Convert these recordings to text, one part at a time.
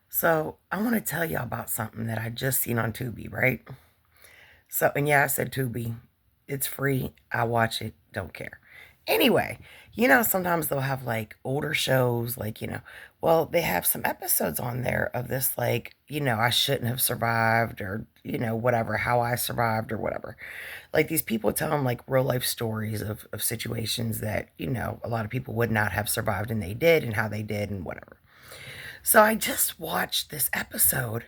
So I want to tell y'all about something that I just seen on Tubi, right? So, and yeah, I said Tubi. It's free. I watch it. Don't care. Anyway, sometimes they'll have like older shows, like, well, they have some episodes on there of this, like, I shouldn't have survived or, whatever, how I survived or whatever. Like these people tell them like real life stories of situations that, a lot of people would not have survived and they did and how they did and whatever. So I just watched this episode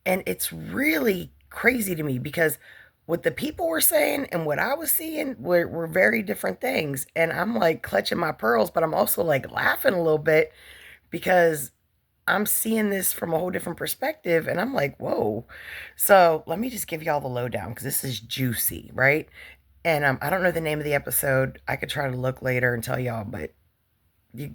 and it's really crazy to me because what the people were saying and what I was seeing were very different things. And I'm like clutching my pearls, but I'm also like laughing a little bit because I'm seeing this from a whole different perspective. And I'm like, whoa. So let me just give y'all the lowdown because this is juicy, right? And I don't know the name of the episode. I could try to look later and tell y'all, but you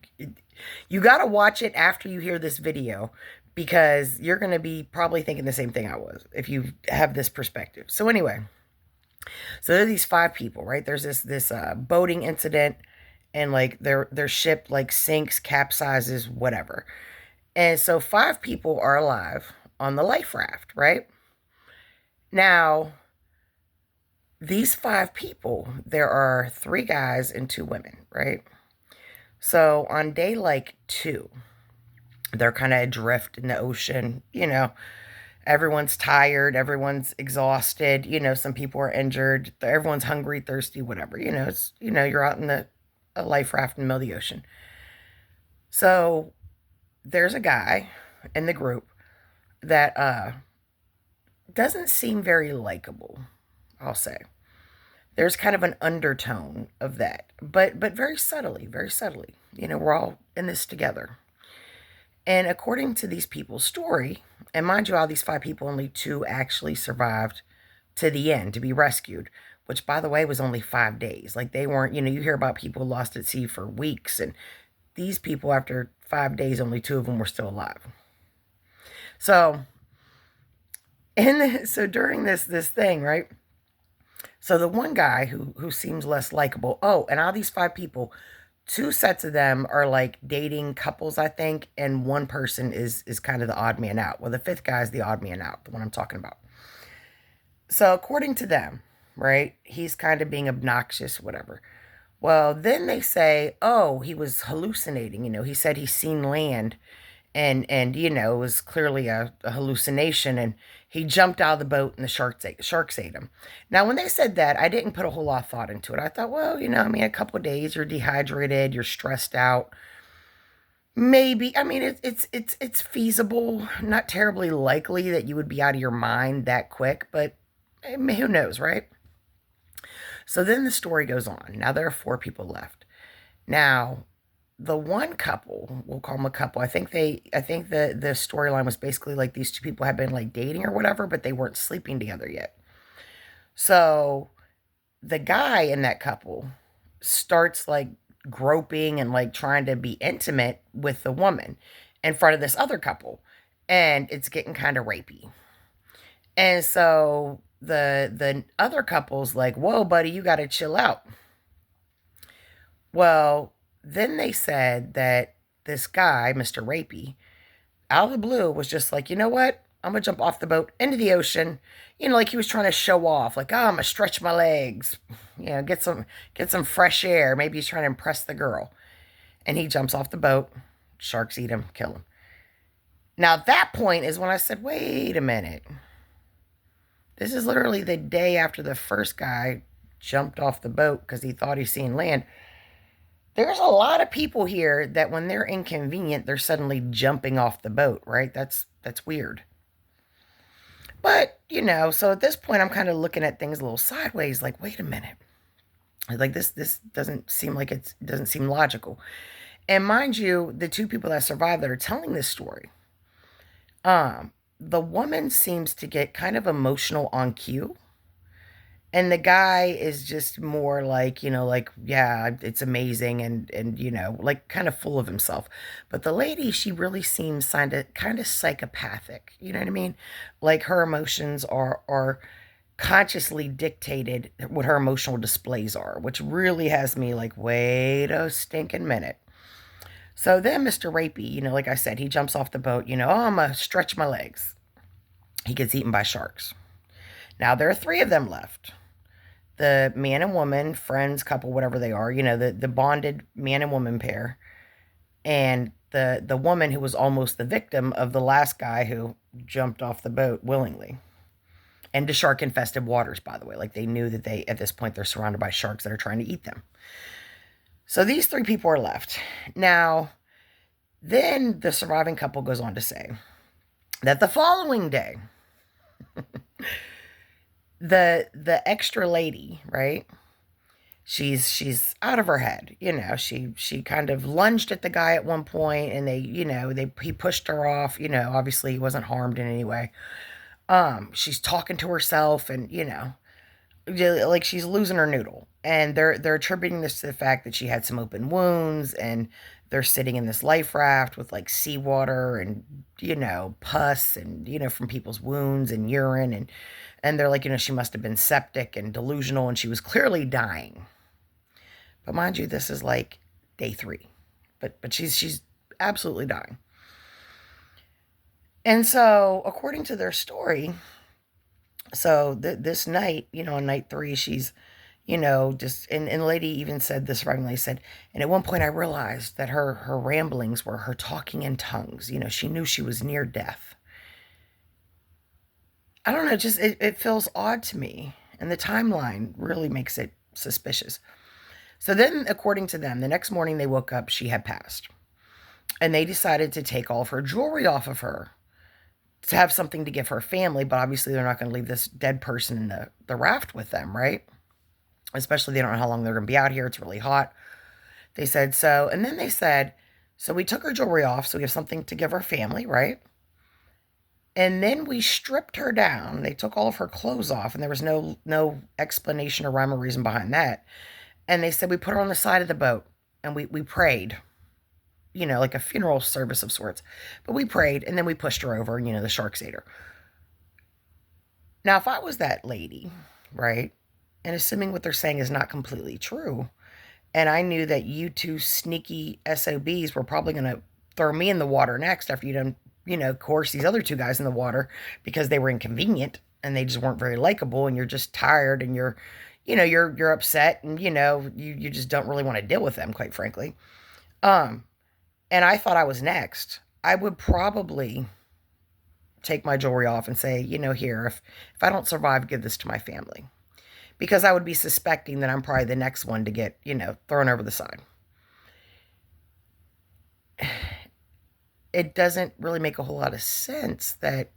you got to watch it after you hear this video because you're going to be probably thinking the same thing I was if you have this perspective. So anyway, so there are these five people, right? There's this boating incident and like their ship like sinks, capsizes, whatever. And so five people are alive on the life raft, right? Now, these five people, there are three guys and two women, right? So on day like two, they're kind of adrift in the ocean. Everyone's tired, everyone's exhausted. Some people are injured, everyone's hungry, thirsty, whatever. It's you're out in the a life raft in the middle of the ocean. So there's a guy in the group that doesn't seem very likable, I'll say. There's kind of an undertone of that, but very subtly, very subtly. We're all in this together. And according to these people's story, and mind you, all these five people, only two actually survived to the end to be rescued, which, by the way, was only 5 days. Like they weren't, you hear about people lost at sea for weeks, and these people, after 5 days, only two of them were still alive. So, so during this thing, right? So the one guy who seems less likable. Oh, and all these five people, two sets of them are like dating couples, I think, and one person is kind of the odd man out. Well, the fifth guy is the odd man out, the one I'm talking about. So according to them, right, he's kind of being obnoxious, whatever. Well, then they say, oh, he was hallucinating. He said he's seen land and it was clearly a hallucination, and he jumped out of the boat and the sharks ate him. Now when they said that, I didn't put a whole lot of thought into it. I thought, well, I mean, a couple of days, you're dehydrated, you're stressed out, maybe. I mean, it's feasible, not terribly likely that you would be out of your mind that quick, but who knows, right? So then the story goes on. Now there are four people left. Now the one couple, we'll call them a couple. I think the storyline was basically like these two people had been like dating or whatever, but they weren't sleeping together yet. So the guy in that couple starts like groping and like trying to be intimate with the woman in front of this other couple, and it's getting kind of rapey. And so the other couple's like, "Whoa, buddy, you got to chill out." Well, then they said that this guy, Mr. Rapey, out of the blue was just like, you know what? I'm gonna jump off the boat into the ocean. Like he was trying to show off, like, oh, I'm gonna stretch my legs, get some fresh air. Maybe he's trying to impress the girl. And he jumps off the boat. Sharks eat him, kill him. Now at that point is when I said, wait a minute. This is literally the day after the first guy jumped off the boat because he thought he's seen land. There's a lot of people here that when they're inconvenient, they're suddenly jumping off the boat, right? That's weird. But, so at this point I'm kind of looking at things a little sideways, like, wait a minute. Like this doesn't seem logical. And mind you, the two people that survived that are telling this story, the woman seems to get kind of emotional on cue. And the guy is just more like, like, yeah, it's amazing and like kind of full of himself. But the lady, she really seems kind of psychopathic. You know what I mean? Like her emotions are consciously dictated what her emotional displays are, which really has me like, wait a stinking minute. So then Mr. Rapey, like I said, he jumps off the boat, oh, I'm going to stretch my legs. He gets eaten by sharks. Now there are three of them left. The man and woman, friends, couple, whatever they are, the bonded man and woman pair, and the woman who was almost the victim of the last guy who jumped off the boat willingly. And to shark infested waters, by the way. Like, they knew that at this point, they're surrounded by sharks that are trying to eat them. So these three people are left. Now, then the surviving couple goes on to say that the following day, the extra lady, right? She's out of her head. She kind of lunged at the guy at one point, and he pushed her off. Obviously he wasn't harmed in any way. She's talking to herself, and like she's losing her noodle. And they're attributing this to the fact that she had some open wounds, and they're sitting in this life raft with like seawater and pus and from people's wounds and urine, and they're like, she must have been septic and delusional, and she was clearly dying. But mind you, this is like day 3. But she's absolutely dying. And so, according to their story, so this night, on night 3, she's, just, and the lady even said, this surviving lady said, and at one point I realized that her ramblings were her talking in tongues. She knew she was near death. I don't know, just, it feels odd to me. And the timeline really makes it suspicious. So then, according to them, the next morning they woke up, she had passed. And they decided to take all of her jewelry off of her to have something to give her family, but obviously they're not going to leave this dead person in the raft with them, right? Especially they don't know how long they're going to be out here. It's really hot. They said so. And then they said, so we took her jewelry off so we have something to give her family, right? And then we stripped her down. They took all of her clothes off, and there was no explanation or rhyme or reason behind that. And they said we put her on the side of the boat, and we prayed, like a funeral service of sorts. But we prayed, and then we pushed her over, and, the sharks ate her. Now, if I was that lady, right, and assuming what they're saying is not completely true, and I knew that you two sneaky SOBs were probably going to throw me in the water next after you done, course these other 2 guys in the water because they were inconvenient and they just weren't very likable, and you're just tired, and you're upset, and you just don't really want to deal with them, quite frankly. And I thought I was next. I would probably take my jewelry off and say, here, if I don't survive, give this to my family, because I would be suspecting that I'm probably the next one to get thrown over the side. It doesn't really make a whole lot of sense. That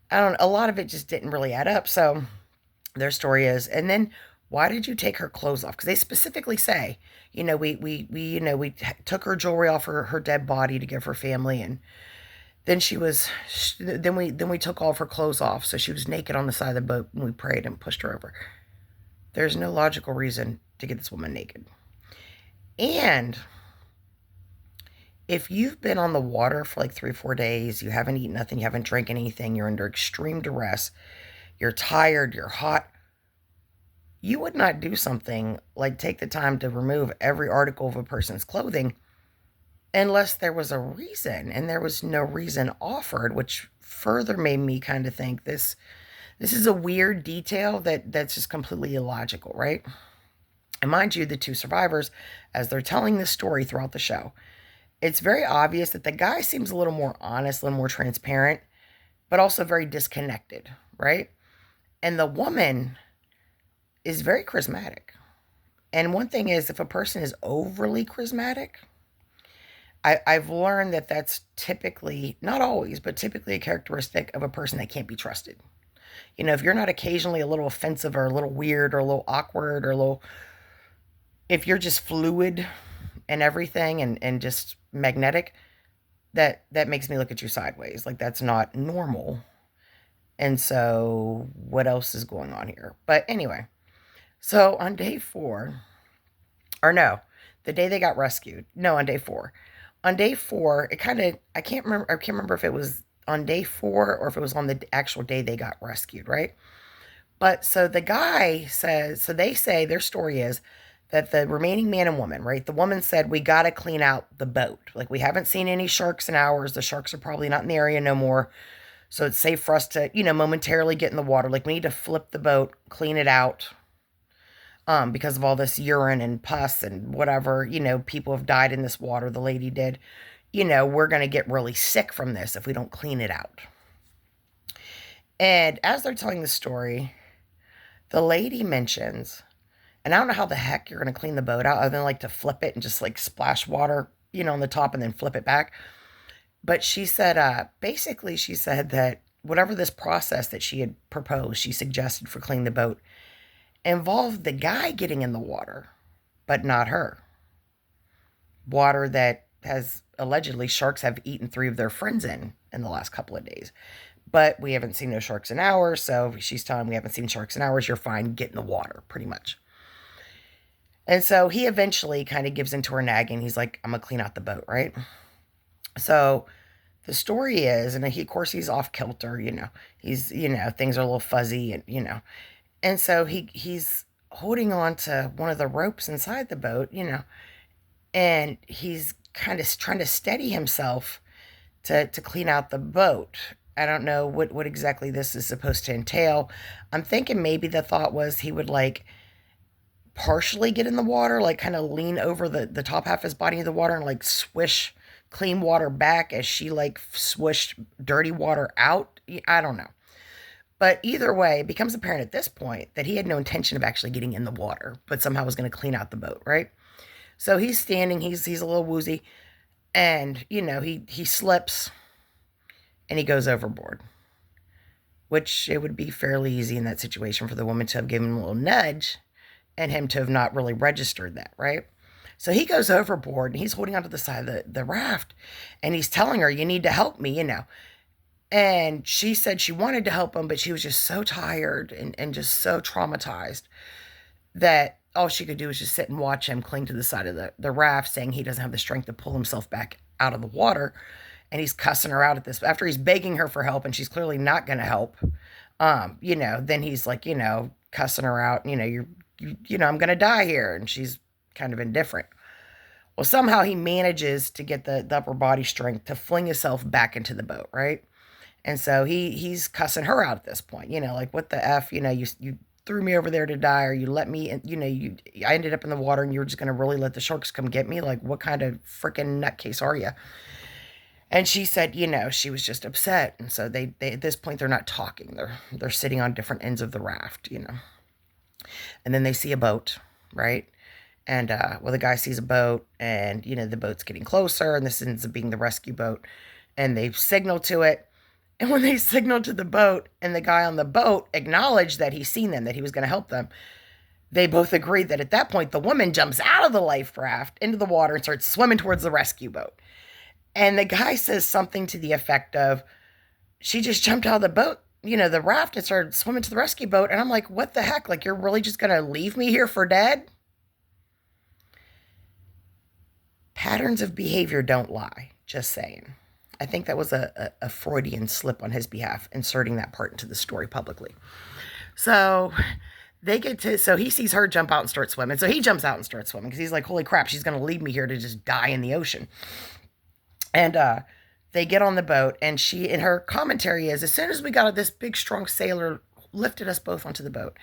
a lot of it just didn't really add up. So their story is, and then why did you take her clothes off? Because they specifically say, we took her jewelry off her dead body to give her family, and then we took all of her clothes off, so she was naked on the side of the boat, and we prayed and pushed her over. There's no logical reason to get this woman naked. And if you've been on the water for like 3 or 4 days, you haven't eaten nothing, you haven't drank anything, you're under extreme duress, you're tired, you're hot, you would not do something like take the time to remove every article of a person's clothing unless there was a reason, and there was no reason offered, which further made me kind of think this is a weird detail that's just completely illogical, right? And mind you, the 2 survivors, as they're telling this story throughout the show, it's very obvious that the guy seems a little more honest, a little more transparent, but also very disconnected, right? And the woman is very charismatic. And one thing is, if a person is overly charismatic, I've learned that that's typically, not always, but typically a characteristic of a person that can't be trusted. If you're not occasionally a little offensive or a little weird or a little awkward or if you're just fluid and everything and just magnetic, that makes me look at you sideways. Like, that's not normal. And so what else is going on here? But anyway, so on day 4, or no, the day they got rescued, no, on day 4. On day 4, I can't remember if it was on day 4 or if it was on the actual day they got rescued, right? But so the guy says, so they say their story is that the remaining man and woman, right? The woman said, we got to clean out the boat. Like, we haven't seen any sharks in hours. The sharks are probably not in the area no more. So it's safe for us to, momentarily get in the water. Like, we need to flip the boat, clean it out, because of all this urine and pus and whatever, people have died in this water. The lady did. We're going to get really sick from this if we don't clean it out. And as they're telling the story, the lady mentions, and I don't know how the heck you're going to clean the boat out other than like to flip it and just like splash water, on the top and then flip it back. But she said, basically, she said that whatever this process that she had proposed, she suggested for cleaning the boat, involved the guy getting in the water, but not her. Water that has allegedly sharks have eaten 3 of their friends in the last couple of days. But we haven't seen no sharks in hours, so she's telling him, we haven't seen sharks in hours, you're fine, get in the water, pretty much. And so he eventually kind of gives into her nagging. He's like, I'm going to clean out the boat, right? So the story is, and he, of course, he's off kilter, he's, things are a little fuzzy, and, and so he's holding on to one of the ropes inside the boat, and he's kind of trying to steady himself to clean out the boat. I don't know what exactly this is supposed to entail. I'm thinking maybe the thought was he would like partially get in the water, like kind of lean over the top half of his body in the water and like swish clean water back as she like swished dirty water out. I don't know. But either way, it becomes apparent at this point that he had no intention of actually getting in the water, but somehow was going to clean out the boat, right? So he's standing, he's a little woozy, and, he slips, and he goes overboard, which it would be fairly easy in that situation for the woman to have given him a little nudge and him to have not really registered that, right? So he goes overboard, and he's holding onto the side of the raft, and he's telling her, you need to help me, And she said she wanted to help him, but she was just so tired and just so traumatized that all she could do was just sit and watch him cling to the side of the raft, saying he doesn't have the strength to pull himself back out of the water. And he's cussing her out at this, after he's begging her for help, and she's clearly not going to help. Then he's like, cussing her out, I'm going to die here. And she's kind of indifferent. Well, somehow he manages to get the upper body strength to fling himself back into the boat, right? And so he's cussing her out at this point, like, what the F, you threw me over there to die, or you let me, I ended up in the water and you were just going to really let the sharks come get me? Like, what kind of freaking nutcase are you? And she said, she was just upset. And so they at this point, they're not talking. They're sitting on different ends of the raft, And then they see a boat, right? And, the guy sees a boat, and, the boat's getting closer, and this ends up being the rescue boat. And they signal to it. And when they signaled to the boat, and the guy on the boat acknowledged that he's seen them, that he was going to help them, they both agreed that at that point, the woman jumps out of the life raft into the water and starts swimming towards the rescue boat. And the guy says something to the effect of, she just jumped out of the boat, the raft, and started swimming to the rescue boat. And I'm like, what the heck? Like, you're really just going to leave me here for dead? Patterns of behavior don't lie. Just saying. I think that was a Freudian slip on his behalf, inserting that part into the story publicly. So so he sees her jump out and start swimming. So he jumps out and starts swimming because he's like, holy crap, she's going to leave me here to just die in the ocean. And they get on the boat, and in her commentary is, as soon as we got this big, strong sailor lifted us both onto the boat.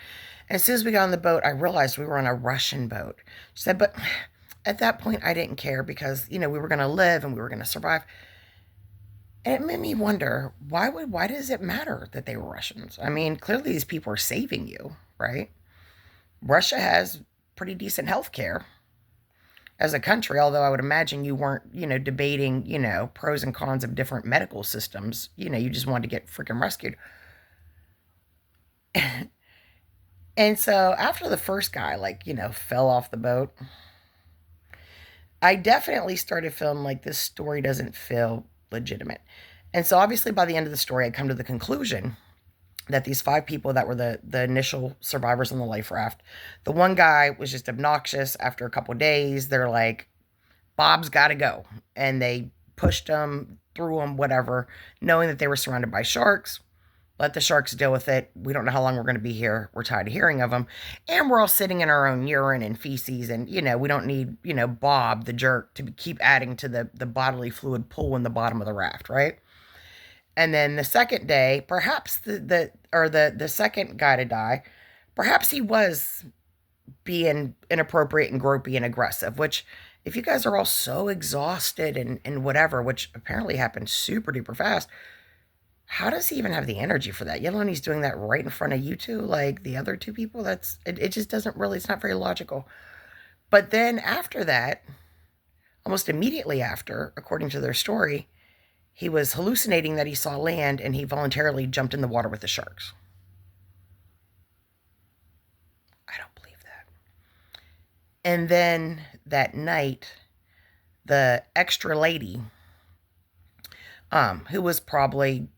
And as soon as we got on the boat, I realized we were on a Russian boat. She said, but at that point, I didn't care because, we were going to live and we were going to survive. And it made me wonder, why does it matter that they were Russians? I mean, clearly these people are saving you, right? Russia has pretty decent health care as a country, although I would imagine you weren't, debating, pros and cons of different medical systems. You just wanted to get freaking rescued. And so after the first guy, fell off the boat, I definitely started feeling like this story doesn't feel legitimate. And so obviously by the end of the story, I come to the conclusion that these 5 people that were the initial survivors on the life raft, the one guy was just obnoxious. After a couple of days, they're like, Bob's got to go. And they pushed him, threw him, whatever, knowing that they were surrounded by sharks. Let the sharks deal with it. We don't know how long we're going to be here. We're tired of hearing of them. And we're all sitting in our own urine and feces. And, we don't need, Bob, the jerk, to keep adding to the bodily fluid pool in the bottom of the raft, right? And then the second day, perhaps the second guy to die, perhaps he was being inappropriate and gropey and aggressive, which if you guys are all so exhausted and whatever, which apparently happened super duper fast, how does he even have the energy for that? Yet alone he's doing that right in front of you two, like the other two people. It just doesn't really, it's not very logical. But then after that, almost immediately after, according to their story, he was hallucinating that he saw land and he voluntarily jumped in the water with the sharks. I don't believe that. And then that night, the extra lady, who was probably,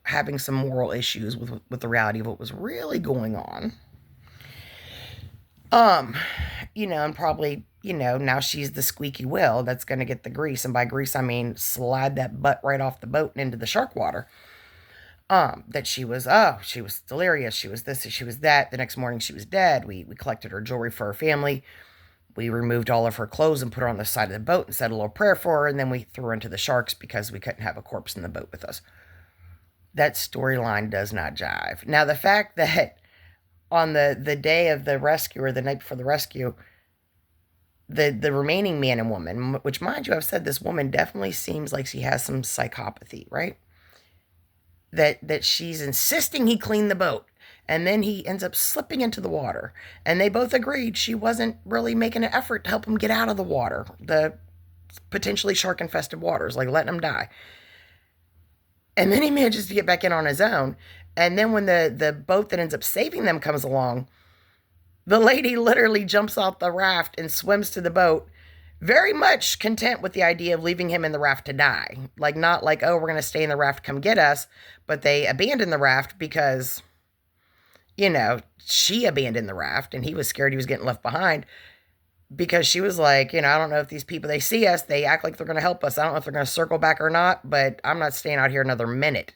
having some moral issues with the reality of what was really going on, and probably, now she's the squeaky wheel that's going to get the grease. And by grease, I mean slide that butt right off the boat and into the shark water. That she was delirious. She was this, she was that. The next morning she was dead. We collected her jewelry for her family. We removed all of her clothes and put her on the side of the boat and said a little prayer for her. And then we threw her into the sharks because we couldn't have a corpse in the boat with us. That storyline does not jive. Now, the fact that on the day of the rescue, or the night before the rescue, the remaining man and woman, which, mind you, I've said this woman definitely seems like she has some psychopathy, right? That she's insisting he clean the boat. And then he ends up slipping into the water. And they both agreed she wasn't really making an effort to help him get out of the water, the potentially shark-infested waters, like letting him die. And then he manages to get back in on his own. And then when the boat that ends up saving them comes along, the lady literally jumps off the raft and swims to the boat, very much content with the idea of leaving him in the raft to die. Like, not like, oh, we're going to stay in the raft, come get us. But they abandoned the raft because, she abandoned the raft and he was scared he was getting left behind. Because she was like, I don't know if these people, they see us, they act like they're going to help us. I don't know if they're going to circle back or not, but I'm not staying out here another minute,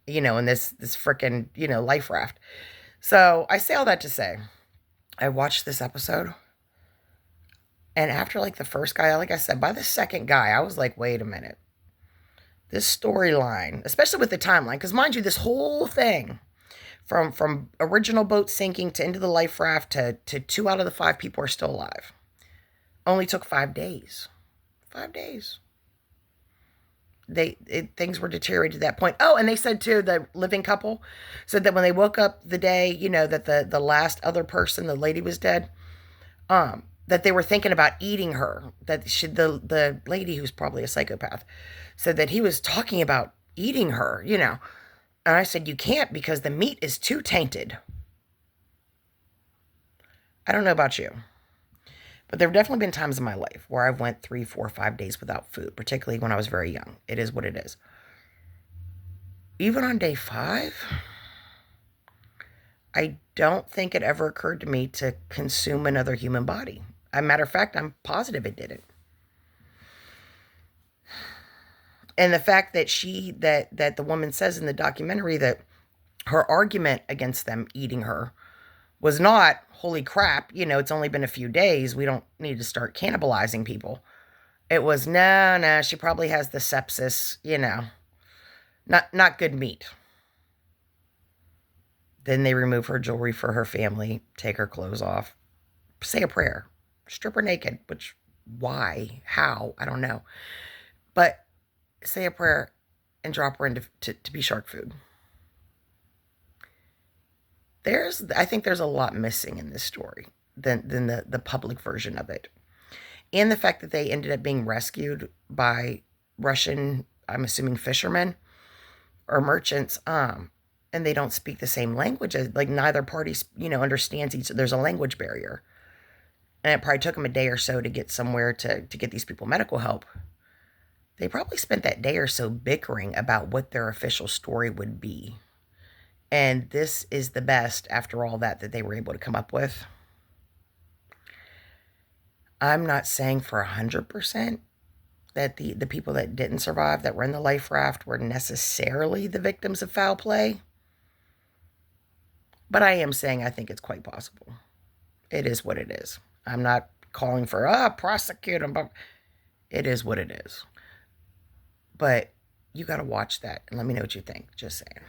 in this freaking, life raft. So I say all that to say, I watched this episode, and after like the first guy, like I said, by the second guy, I was like, wait a minute. This storyline, especially with the timeline, because mind you, this whole thing, from original boat sinking to into the life raft to 2 out of the 5 people are still alive, only took 5 days. 5 days. Things were deteriorated to that point. Oh, and they said too, the living couple said that when they woke up the day, that the last other person, the lady, was dead, that they were thinking about eating her. That the lady, who's probably a psychopath, said that he was talking about eating her, And I said, you can't, because the meat is too tainted. I don't know about you, but there have definitely been times in my life where I've went 3, 4, 5 days without food, particularly when I was very young. It is what it is. Even on day 5, I don't think it ever occurred to me to consume another human body. As a matter of fact, I'm positive it didn't. And the fact that that the woman says in the documentary that her argument against them eating her was not, holy crap, it's only been a few days, we don't need to start cannibalizing people. It was, no, she probably has the sepsis, not good meat. Then they remove her jewelry for her family, take her clothes off, say a prayer, strip her naked, which, why, how, I don't know. But say a prayer and drop her into to be shark food. I think there's a lot missing in this story than the public version of it. And the fact that they ended up being rescued by Russian, I'm assuming, fishermen or merchants, and they don't speak the same language. Like, neither party, understands each other. There's a language barrier. And it probably took them a day or so to get somewhere to get these people medical help. They probably spent that day or so bickering about what their official story would be. And this is the best, after all that they were able to come up with. I'm not saying for 100% that the people that didn't survive, that were in the life raft, were necessarily the victims of foul play. But I am saying I think it's quite possible. It is what it is. I'm not calling for, prosecute them, but it is what it is. But you got to watch that and let me know what you think. Just saying.